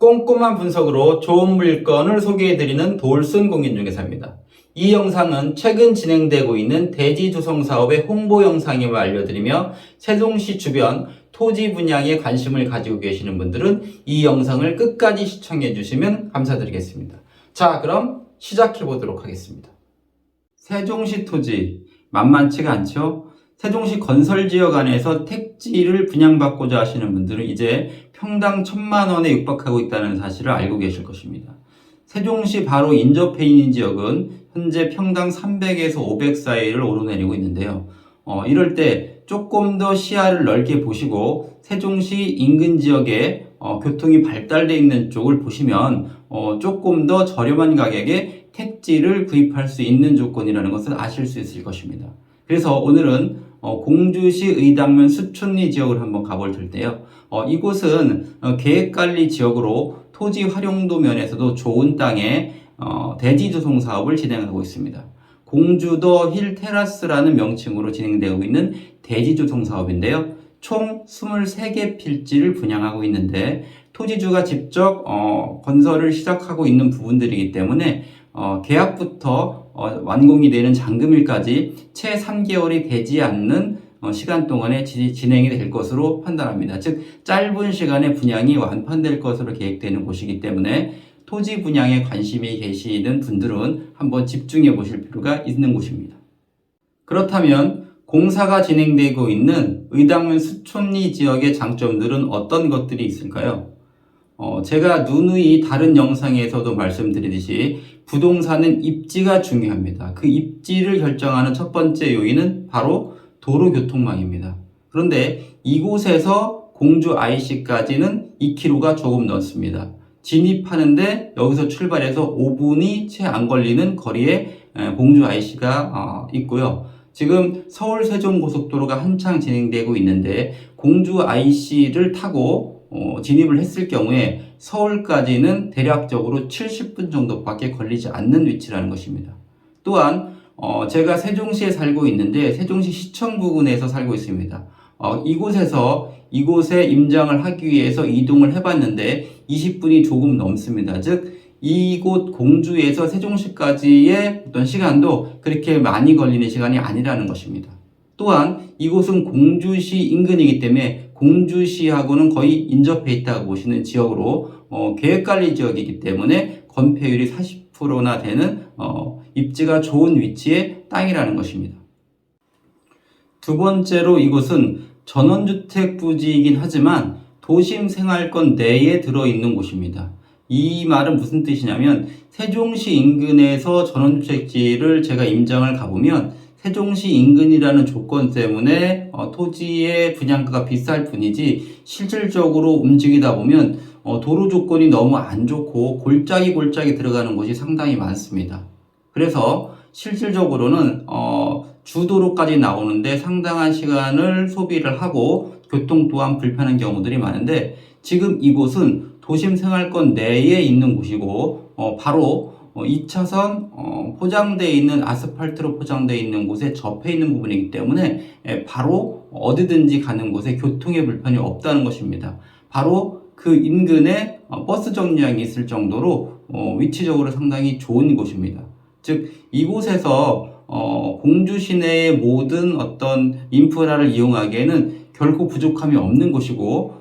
꼼꼼한 분석으로 좋은 물건을 소개해드리는 도울슨 공인중개사입니다. 이 영상은 최근 진행되고 있는 대지조성 사업의 홍보 영상임을 알려드리며 세종시 주변 토지 분양에 관심을 가지고 계시는 분들은 이 영상을 끝까지 시청해 주시면 감사드리겠습니다. 자, 그럼 시작해 보도록 하겠습니다. 세종시 토지 만만치가 않죠? 세종시 건설지역 안에서 택지를 분양받고자 하시는 분들은 이제 평당 1,000만 원에 육박하고 있다는 사실을 알고 계실 것입니다. 세종시 바로 인접해 있는 지역은 현재 평당 300에서 500 사이를 오르내리고 있는데요. 이럴 때 조금 더 시야를 넓게 보시고 세종시 인근 지역에 교통이 발달되어 있는 쪽을 보시면 조금 더 저렴한 가격에 택지를 구입할 수 있는 조건이라는 것을 아실 수 있을 것입니다. 그래서 오늘은 공주시 의당면 수촌리 지역을 한번 가볼 텐데요. 이곳은 계획관리 지역으로 토지 활용도 면에서도 좋은 땅에 대지조성 사업을 진행하고 있습니다. 공주더 힐 테라스라는 명칭으로 진행되고 있는 대지조성 사업인데요. 총 23개 필지를 분양하고 있는데 토지주가 직접 건설을 시작하고 있는 부분들이기 때문에 계약부터 완공이 되는 잔금일까지 채 3개월이 되지 않는 시간 동안에 진행이 될 것으로 판단합니다. 즉 짧은 시간에 분양이 완판될 것으로 계획되는 곳이기 때문에 토지 분양에 관심이 계시는 분들은 한번 집중해 보실 필요가 있는 곳입니다. 그렇다면 공사가 진행되고 있는 의당면 수촌리 지역의 장점들은 어떤 것들이 있을까요? 제가 누누이 다른 영상에서도 말씀드리듯이 부동산은 입지가 중요합니다. 그 입지를 결정하는 첫 번째 요인은 바로 도로교통망입니다. 그런데 이곳에서 공주 IC까지는 2km가 조금 넘습니다. 진입하는데 여기서 출발해서 5분이 채 안 걸리는 거리에 공주 IC가 있고요. 지금 서울 세종고속도로가 한창 진행되고 있는데 공주 IC를 타고 진입을 했을 경우에 서울까지는 대략적으로 70분 정도밖에 걸리지 않는 위치라는 것입니다. 또한 제가 세종시에 살고 있는데 세종시 시청 부근에서 살고 있습니다. 이곳에 임장을 하기 위해서 이동을 해봤는데 20분이 조금 넘습니다. 즉 이곳 공주에서 세종시까지의 어떤 시간도 그렇게 많이 걸리는 시간이 아니라는 것입니다. 또한 이곳은 공주시 인근이기 때문에 공주시하고는 거의 인접해 있다고 보시는 지역으로 계획관리 지역이기 때문에 건폐율이 40%나 되는 입지가 좋은 위치의 땅이라는 것입니다. 두 번째로 이곳은 전원주택 부지이긴 하지만 도심 생활권 내에 들어있는 곳입니다. 이 말은 무슨 뜻이냐면 세종시 인근에서 전원주택지를 제가 임장을 가보면 세종시 인근이라는 조건 때문에 토지의 분양가가 비쌀 뿐이지 실질적으로 움직이다 보면 도로 조건이 너무 안 좋고 골짜기 들어가는 곳이 상당히 많습니다. 그래서 실질적으로는 주도로까지 나오는데 상당한 시간을 소비를 하고 교통 또한 불편한 경우들이 많은데 지금 이곳은 도심 생활권 내에 있는 곳이고 바로 2차선 포장되어 있는 아스팔트로 포장되어 있는 곳에 접해 있는 부분이기 때문에 바로 어디든지 가는 곳에 교통의 불편이 없다는 것입니다. 바로 그 인근에 버스 정류장이 있을 정도로 위치적으로 상당히 좋은 곳입니다. 즉 이곳에서 공주 시내의 모든 어떤 인프라를 이용하기에는 결코 부족함이 없는 곳이고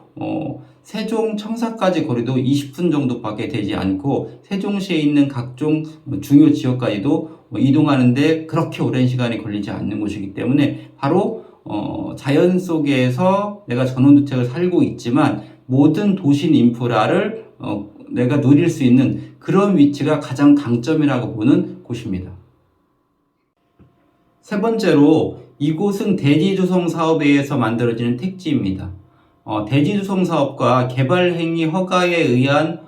세종 청사까지 거리도 20분 정도밖에 되지 않고 세종시에 있는 각종 중요 지역까지도 이동하는데 그렇게 오랜 시간이 걸리지 않는 곳이기 때문에 바로 자연 속에서 내가 전원주택을 살고 있지만 모든 도심 인프라를 내가 누릴 수 있는 그런 위치가 가장 강점이라고 보는 곳입니다. 세 번째로 이곳은 대지조성 사업에 의해서 만들어지는 택지입니다. 대지조성 사업과 개발행위 허가에 의한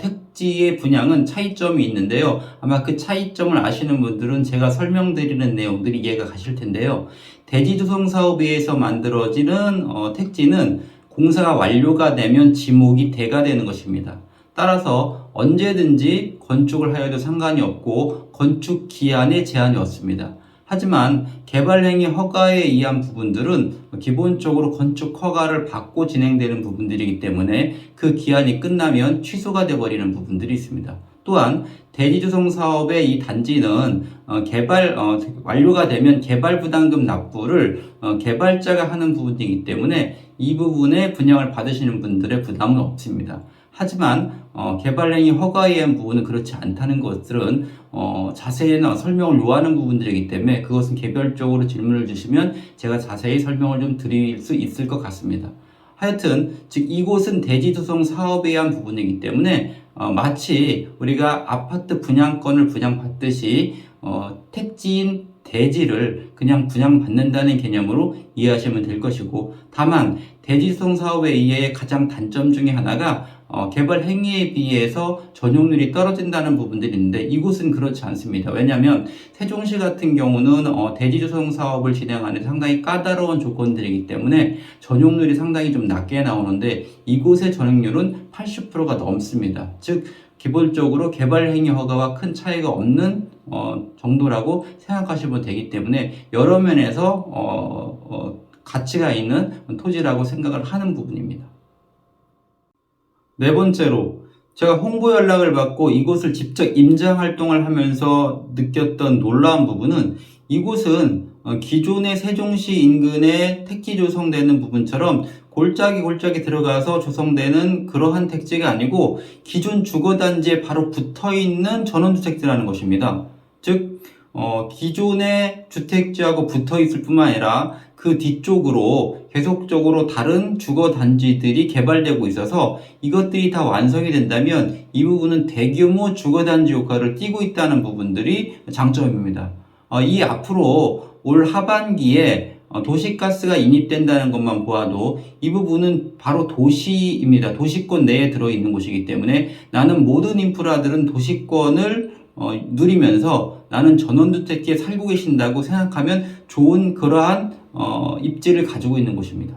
택지의 분양은 차이점이 있는데요. 아마 그 차이점을 아시는 분들은 제가 설명드리는 내용들이 이해가 가실 텐데요. 대지조성 사업에 의해서 만들어지는 택지는 공사가 완료가 되면 지목이 대가 되는 것입니다. 따라서 언제든지 건축을 하여도 상관이 없고 건축 기한에 제한이 없습니다. 하지만 개발행위 허가에 의한 부분들은 기본적으로 건축 허가를 받고 진행되는 부분들이기 때문에 그 기한이 끝나면 취소가 되어버리는 부분들이 있습니다. 또한 대지조성 사업의 이 단지는 완료가 되면 개발부담금 납부를 개발자가 하는 부분이기 때문에 이 부분에 분양을 받으시는 분들의 부담은 없습니다. 하지만 개발행위 허가에 의한 부분은 그렇지 않다는 것들은 자세히 설명을 요하는 부분들이기 때문에 그것은 개별적으로 질문을 주시면 제가 자세히 설명을 좀 드릴 수 있을 것 같습니다. 하여튼 즉 이곳은 대지조성 사업에 의한 부분이기 때문에 마치 우리가 아파트 분양권을 분양받듯이 택지인 대지를 그냥 분양받는다는 개념으로 이해하시면 될 것이고, 다만 대지조성 사업에 의해 가장 단점 중에 하나가 개발 행위에 비해서 전용률이 떨어진다는 부분들이 있는데 이곳은 그렇지 않습니다. 왜냐하면 세종시 같은 경우는 대지조성 사업을 진행하는 상당히 까다로운 조건들이기 때문에 전용률이 상당히 좀 낮게 나오는데 이곳의 전용률은 80%가 넘습니다. 즉 기본적으로 개발행위 허가와 큰 차이가 없는 정도라고 생각하시면 되기 때문에 여러 면에서 가치가 있는 토지라고 생각을 하는 부분입니다. 네 번째로 제가 홍보 연락을 받고 이곳을 직접 임장 활동을 하면서 느꼈던 놀라운 부분은 이곳은 기존의 세종시 인근에 택지 조성되는 부분처럼 골짜기 들어가서 조성되는 그러한 택지가 아니고 기존 주거단지에 바로 붙어있는 전원주택지라는 것입니다. 즉 기존의 주택지하고 붙어있을 뿐만 아니라 그 뒤쪽으로 계속적으로 다른 주거단지들이 개발되고 있어서 이것들이 다 완성이 된다면 이 부분은 대규모 주거단지 효과를 띠고 있다는 부분들이 장점입니다. 이 앞으로 올 하반기에 도시가스가 인입된다는 것만 보아도 이 부분은 바로 도시입니다. 도시권 내에 들어있는 곳이기 때문에 나는 모든 인프라들은 도시권을 누리면서 나는 전원주택지에 살고 계신다고 생각하면 좋은 그러한 입지를 가지고 있는 곳입니다.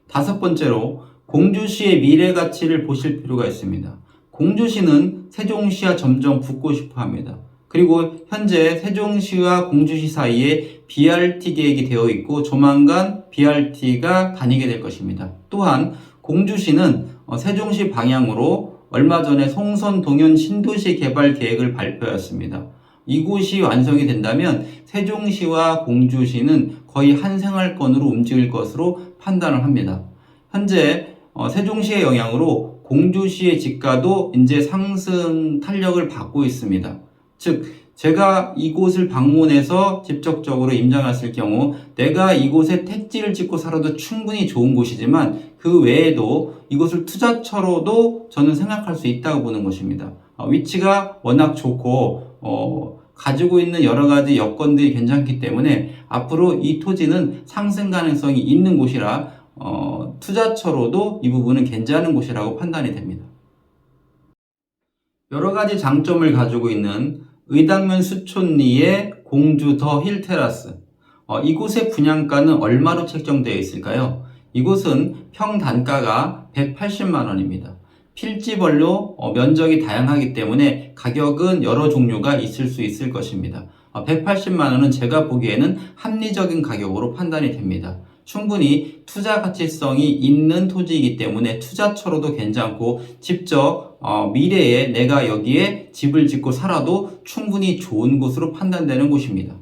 다섯 번째로 공주시의 미래 가치를 보실 필요가 있습니다. 공주시는 세종시와 점점 붙고 싶어 합니다. 그리고 현재 세종시와 공주시 사이에 BRT 계획이 되어 있고 조만간 BRT가 다니게 될 것입니다. 또한 공주시는 세종시 방향으로 얼마 전에 송선 동현 신도시 개발 계획을 발표했습니다. 이곳이 완성이 된다면 세종시와 공주시는 거의 한 생활권으로 움직일 것으로 판단을 합니다. 현재 세종시의 영향으로 공주시의 지가도 이제 상승 탄력을 받고 있습니다. 즉 제가 이곳을 방문해서 직접적으로 임장했을 경우 내가 이곳에 택지를 짓고 살아도 충분히 좋은 곳이지만 그 외에도 이곳을 투자처로도 저는 생각할 수 있다고 보는 것입니다. 위치가 워낙 좋고 가지고 있는 여러 가지 여건들이 괜찮기 때문에 앞으로 이 토지는 상승 가능성이 있는 곳이라 투자처로도 이 부분은 괜찮은 곳이라고 판단이 됩니다. 여러 가지 장점을 가지고 있는 의당면 수촌리의 공주 더 힐테라스. 이곳의 분양가는 얼마로 책정되어 있을까요? 이곳은 평단가가 180만 원입니다. 필지별로 면적이 다양하기 때문에 가격은 여러 종류가 있을 수 있을 것입니다. 180만 원은 제가 보기에는 합리적인 가격으로 판단이 됩니다. 충분히 투자 가치성이 있는 토지이기 때문에 투자처로도 괜찮고 직접 미래에 내가 여기에 집을 짓고 살아도 충분히 좋은 곳으로 판단되는 곳입니다.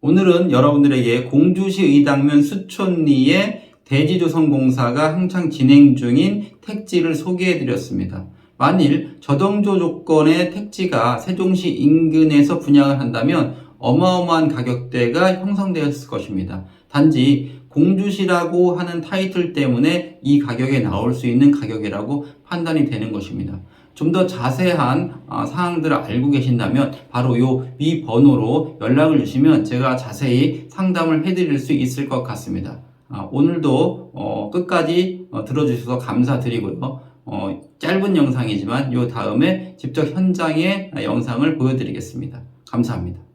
오늘은 여러분들에게 공주시 의당면 수촌리의 대지조성공사가 한창 진행 중인 택지를 소개해 드렸습니다. 만일 저당조 조건의 택지가 세종시 인근에서 분양을 한다면 어마어마한 가격대가 형성되었을 것입니다. 단지 공주시라고 하는 타이틀 때문에 이 가격에 나올 수 있는 가격이라고 판단이 되는 것입니다. 좀 더 자세한 사항들을 알고 계신다면 바로 이 위 번호로 연락을 주시면 제가 자세히 상담을 해드릴 수 있을 것 같습니다. 오늘도 끝까지 들어주셔서 감사드리고요. 짧은 영상이지만 이 다음에 직접 현장의 영상을 보여드리겠습니다. 감사합니다.